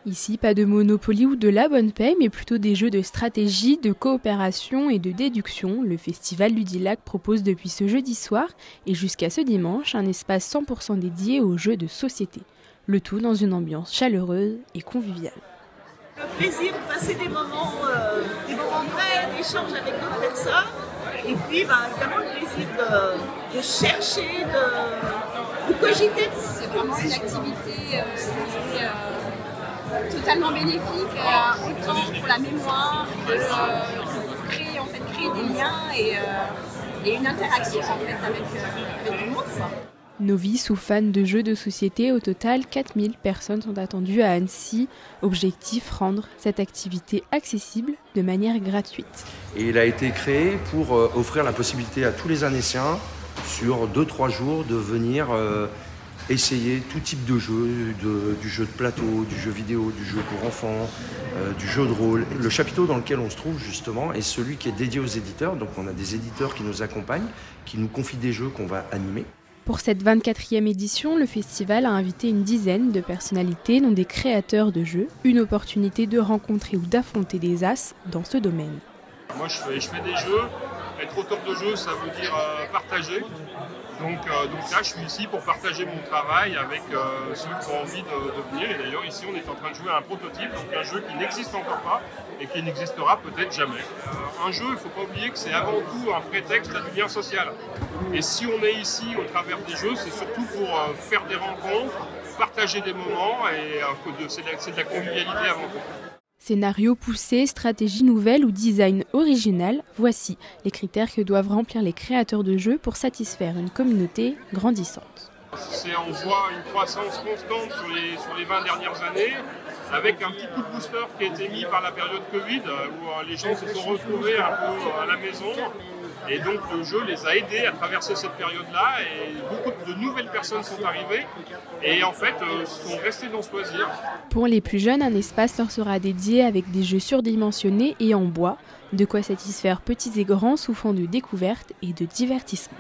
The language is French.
Ici, pas de Monopoly ou de la bonne paix, mais plutôt des jeux de stratégie, de coopération et de déduction. Le festival Ludilac propose depuis ce jeudi soir et jusqu'à ce dimanche un espace 100% dédié aux jeux de société. Le tout dans une ambiance chaleureuse et conviviale. Le plaisir de passer des moments vrais, d'échange avec d'autres personnes. Et puis évidemment le plaisir de chercher, de cogiter. C'est vraiment une activité totalement bénéfique, autant pour la mémoire que créer des liens et une interaction avec le monde. Novices ou fans de jeux de société, au total 4000 personnes sont attendues à Annecy. Objectif, rendre cette activité accessible de manière gratuite. Et il a été créé pour offrir la possibilité à tous les Annéciens, sur 2-3 jours, de venir essayer tout type de jeu, du jeu de plateau, du jeu vidéo, du jeu pour enfants, du jeu de rôle. Le chapiteau dans lequel on se trouve justement est celui qui est dédié aux éditeurs. Donc on a des éditeurs qui nous accompagnent, qui nous confient des jeux qu'on va animer. Pour cette 24e édition, le festival a invité une dizaine de personnalités, dont des créateurs de jeux, une opportunité de rencontrer ou d'affronter des as dans ce domaine. Moi je fais des jeux, être auteur de jeux ça veut dire partager. Donc là je suis ici pour partager mon travail avec ceux qui ont envie de venir. Et d'ailleurs ici on est en train de jouer à un prototype, donc un jeu qui n'existe encore pas et qui n'existera peut-être jamais. Un jeu, il ne faut pas oublier que c'est avant tout un prétexte à du lien social. Et si on est ici au travers des jeux, c'est surtout pour faire des rencontres, partager des moments et c'est de la convivialité avant tout. Scénario poussé, stratégie nouvelle ou design original, voici les critères que doivent remplir les créateurs de jeux pour satisfaire une communauté grandissante. On voit une croissance constante sur les 20 dernières années, avec un petit coup de booster qui a été mis par la période Covid, où les gens se sont retrouvés un peu à la maison. Et donc le jeu les a aidés à traverser cette période-là et beaucoup de nouvelles personnes sont arrivées et en fait sont restées dans ce loisir. Pour les plus jeunes, un espace leur sera dédié avec des jeux surdimensionnés et en bois, de quoi satisfaire petits et grands sous fond de découverte et de divertissement.